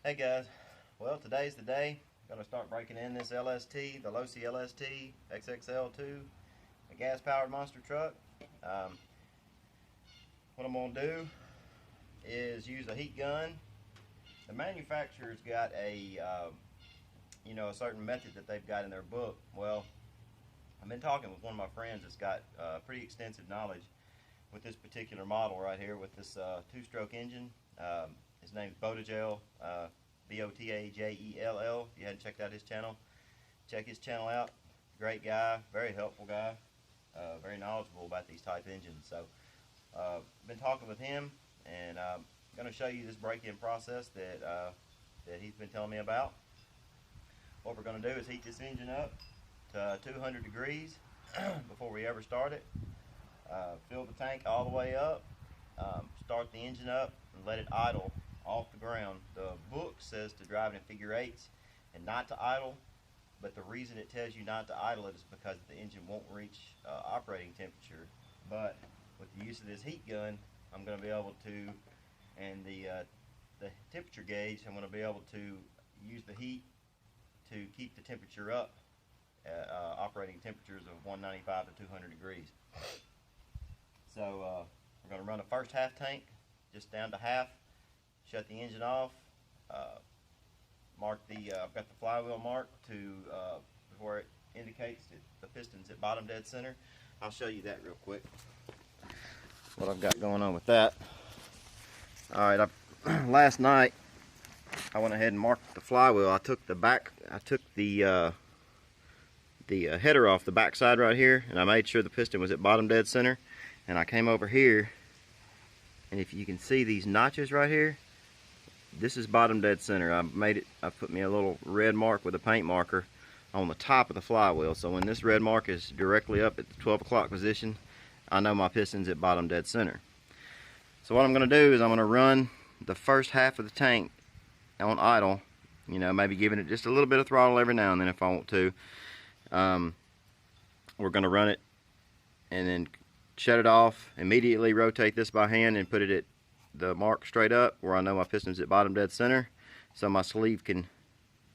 Hey guys, well today's the day. I'm going to start breaking in this LST, the Losi LST XXL2, a gas powered monster truck. What I'm going to do is use a heat gun. The manufacturer's got a certain method that they've got in their book. Well, I've been talking with one of my friends that's got pretty extensive knowledge with this particular model right here with this two-stroke engine. His name's Botajel, Botajell. If you hadn't checked out his channel, check his channel out. Great guy, very helpful guy, very knowledgeable about these type engines. So been talking with him, and I'm going to show you this break-in process that he's been telling me about. What we're going to do is heat this engine up to 200 degrees before we ever start it. Fill the tank all the way up, start the engine up, and let it idle off the ground. The book says to drive it in figure eights and not to idle, but the reason it tells you not to idle it is because the engine won't reach operating temperature. But with the use of this heat gun, I'm going to be able to, and the temperature gauge, I'm going to be able to use the heat to keep the temperature up at operating temperatures of 195 to 200 degrees. So we're going to run the first half tank just down to half, shut the engine off, mark I've got the flywheel marked to where it indicates that the piston's at bottom dead center. I'll show you that real quick, what I've got going on with that. Alright, last night I went ahead and marked the flywheel. I took the header off the back side right here, and I made sure the piston was at bottom dead center. And I came over here, and if you can see these notches right here, this is bottom dead center. I put me a little red mark with a paint marker on the top of the flywheel. So when this red mark is directly up at the 12 o'clock position, I know my piston's at bottom dead center. So what I'm going to do is I'm going to run the first half of the tank on idle, maybe giving it just a little bit of throttle every now and then if I want to. We're going to run it and then shut it off, immediately rotate this by hand and put it at the mark straight up where I know my piston's at bottom dead center, so my sleeve can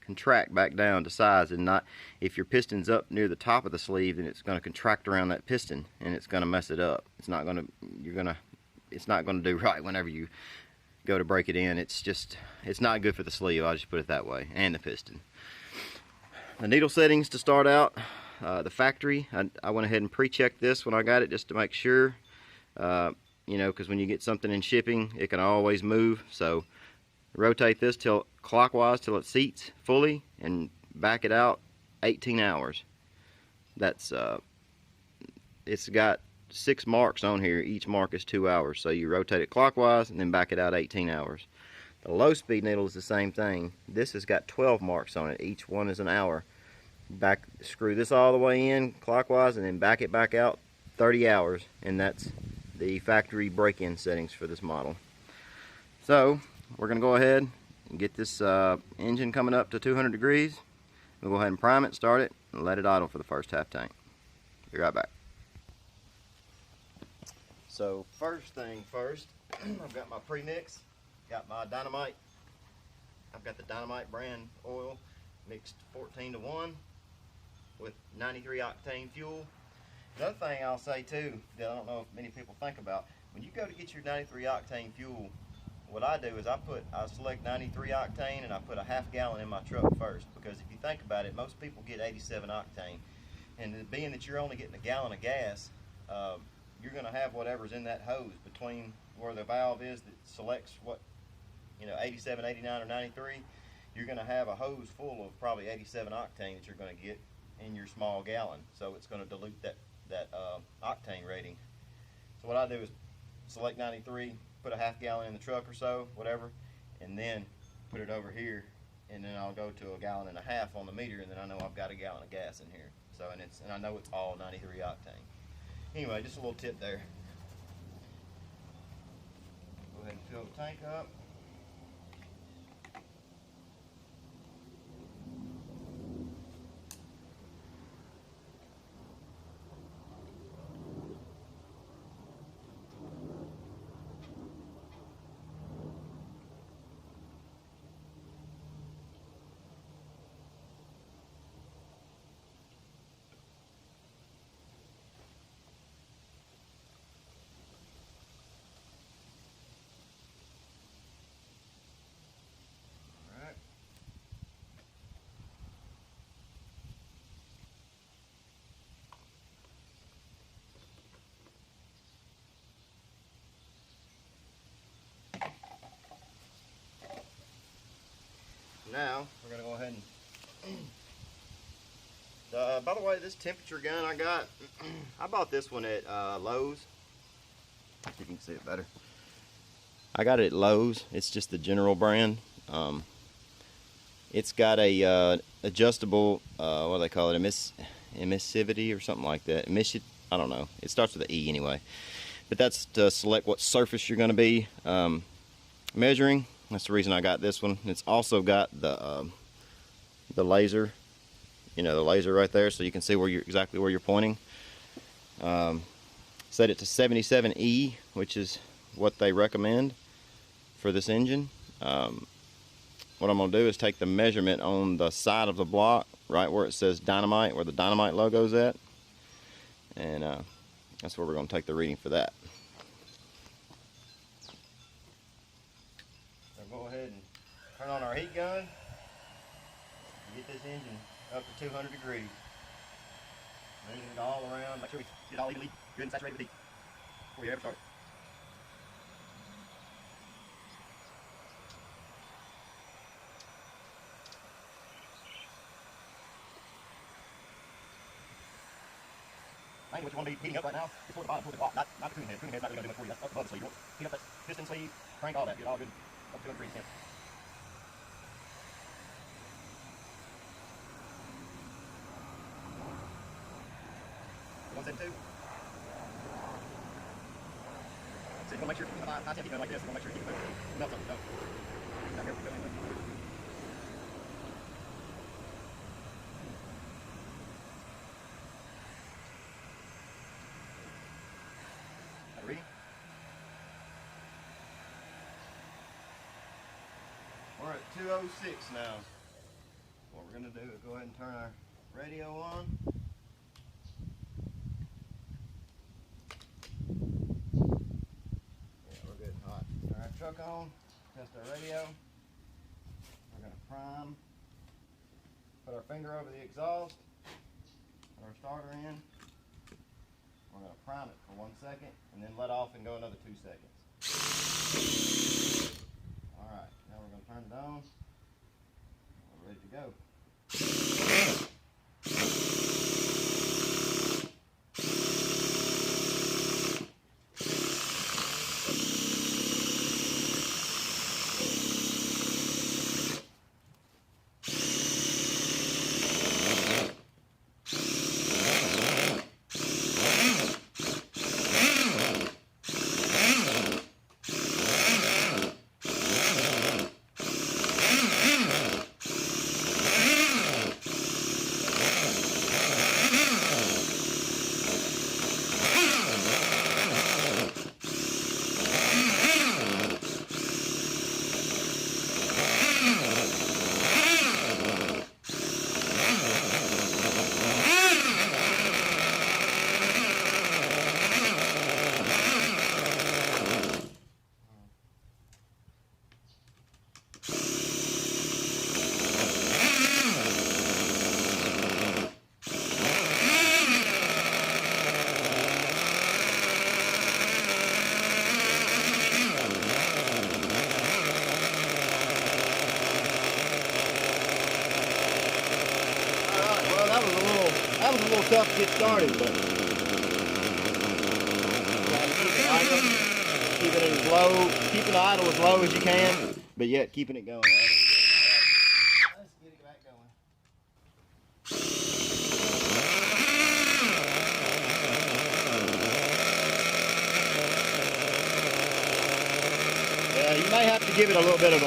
contract back down to size, and not, if your piston's up near the top of the sleeve, then it's going to contract around that piston and it's going to mess it up. It's not going to do right whenever you go to break it in. It's not good for the sleeve, I'll just put it that way, and the piston. The needle settings to start out, the factory, I went ahead and pre-checked this when I got it just to make sure, because when you get something in shipping, it can always move. So rotate this clockwise till it seats fully and back it out 18 hours. That's it's got 6 marks on here. Each mark is 2 hours. So you rotate it clockwise and then back it out 18 hours. The low speed needle is the same thing. This has got 12 marks on it. Each one is an hour. Screw this all the way in clockwise and then back it back out 30 hours, and that's the factory break-in settings for this model. So we're going to go ahead and get this engine coming up to 200 degrees. We'll go ahead and prime it, start it, and let it idle for the first half tank. Be right back. So first thing first, I've got my premix, got my Dynamite. I've got the Dynamite brand oil mixed 14:1 with 93 octane fuel. Another thing I'll say too that I don't know if many people think about, when you go to get your 93 octane fuel, what I do is I select 93 octane and I put a half gallon in my truck first, because if you think about it, most people get 87 octane, and being that you're only getting a gallon of gas, you're going to have whatever's in that hose between where the valve is that selects what, 87, 89, or 93. You're going to have a hose full of probably 87 octane that you're going to get in your small gallon, so it's going to dilute that octane rating. So what I do is select 93, put a half gallon in the truck or so, whatever, and then put it over here, and then I'll go to a gallon and a half on the meter, and then I know I've got a gallon of gas in here. So and I know it's all 93 octane. Anyway, just a little tip there. Go ahead and fill the tank up. By the way, this temperature gun I got, I bought this one at Lowe's. See if you can see it better. I got it at Lowe's. It's just the general brand. It's got a adjustable, what do they call it, emissivity or something like that. I don't know. It starts with an E anyway. But that's to select what surface you're going to be measuring. That's the reason I got this one. It's also got the laser, the laser right there, so you can see exactly where you're pointing. Set it to 77E, which is what they recommend for this engine. What I'm going to do is take the measurement on the side of the block, right where it says Dynamite, where the Dynamite logo's at, and that's where we're going to take the reading for that. So go ahead and turn on our heat gun and get this engine up to 200 degrees. Moving it all around, make sure we get it all evenly good and saturated with heat before you ever start. Mainly what you want to be heating up right now is toward the bottom, toward the block, not the cooling head. Cooling head's not going to do much for you. That's up above the sleeve. You want to heat up that piston sleeve, crank all that, get all good up to 200 degrees temp. So 172. So you want to make sure you're keeping the high temp heat gun like this. You want to make sure you keep it moving. Melt something, don't. Not careful anyway. Reading. We're at 206 now. What we're going to do is go ahead and turn our radio on. Yeah, we're good and hot. Turn our truck on, test our radio. We're going to prime. Put our finger over the exhaust. Put our starter in. We're going to prime it for 1 second and then let off and go another 2 seconds. Alright, now we're going to turn it on. We're ready to go. That was a little tough to get started, but keeping it as low, keeping the idle as low as you can, but yet keeping it going. Let's get it back going. Yeah, you may have to give it a little bit of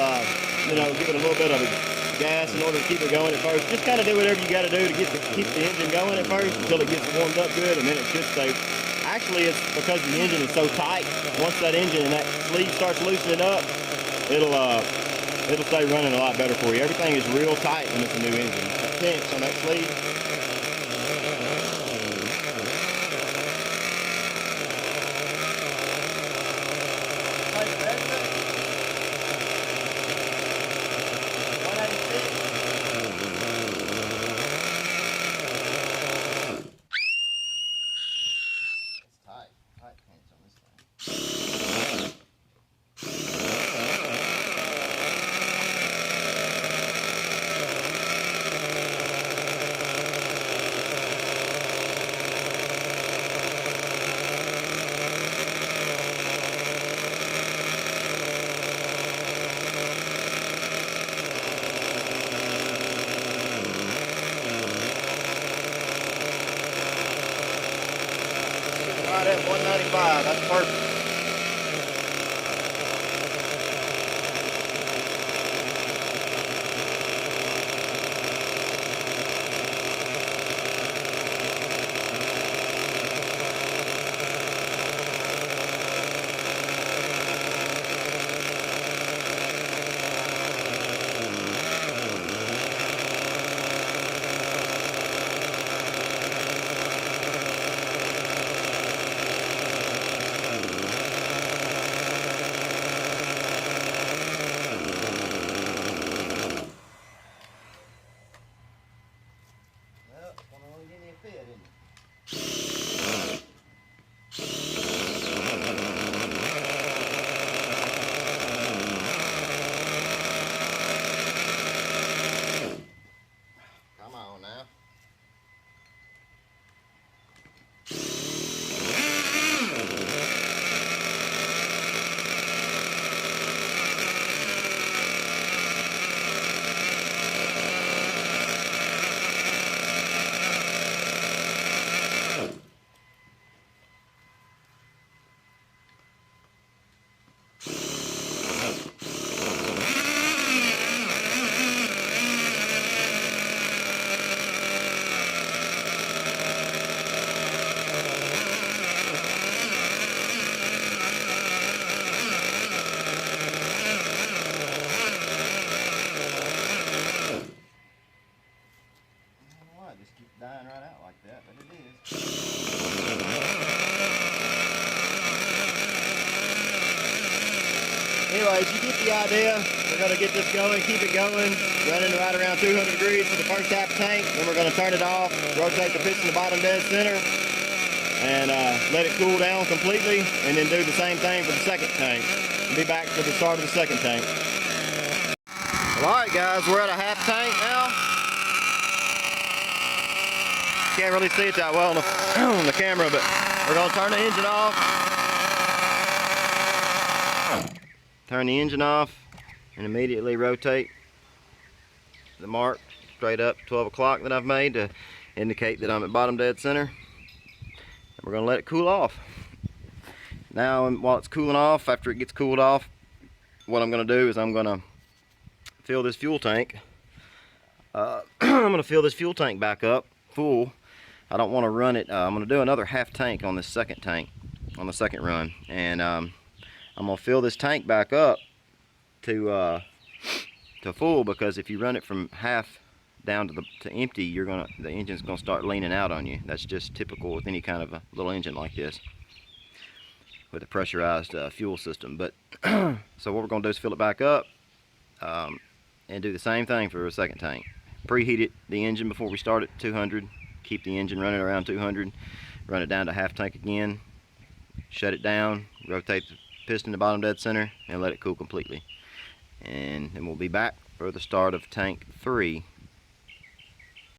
gas in order to keep it going at first. Just kind of do whatever you got to do to keep the engine going at first until it gets warmed up good, and then it should stay. Actually, it's because the engine is so tight. Once that engine and that sleeve starts loosening up, it'll stay running a lot better for you. Everything is real tight when it's a new engine. That pinch on that sleeve. 1.5. That's perfect. Come on now. Just keep dying right out like that, but it is. Anyways, you get the idea. We're going to get this going, keep it going, running right around 200 degrees for the first half tank. Then we're going to turn it off, rotate the piston to bottom dead center, and let it cool down completely, and then do the same thing for the second tank. Be back for the start of the second tank. Alright guys, we're at a half tank now. Can't really see it that well on the camera, but we're going to turn the engine off. Turn the engine off and immediately rotate the mark straight up 12 o'clock that I've made to indicate that I'm at bottom dead center. And we're going to let it cool off. Now while it's cooling off, after it gets cooled off, what I'm going to do is I'm going to fill this fuel tank. I'm going to fill this fuel tank back up full. I don't want to run it. I'm going to do another half tank on this second tank, on the second run, and I'm going to fill this tank back up to full, because if you run it from half down to empty, the engine's going to start leaning out on you. That's just typical with any kind of a little engine like this with a pressurized fuel system. But so what we're going to do is fill it back up and do the same thing for a second tank. Preheat the engine before we start at 200. Keep the engine running around 200, run it down to half tank again, shut it down, rotate the piston to bottom dead center, and let it cool completely. And then we'll be back for the start of tank 3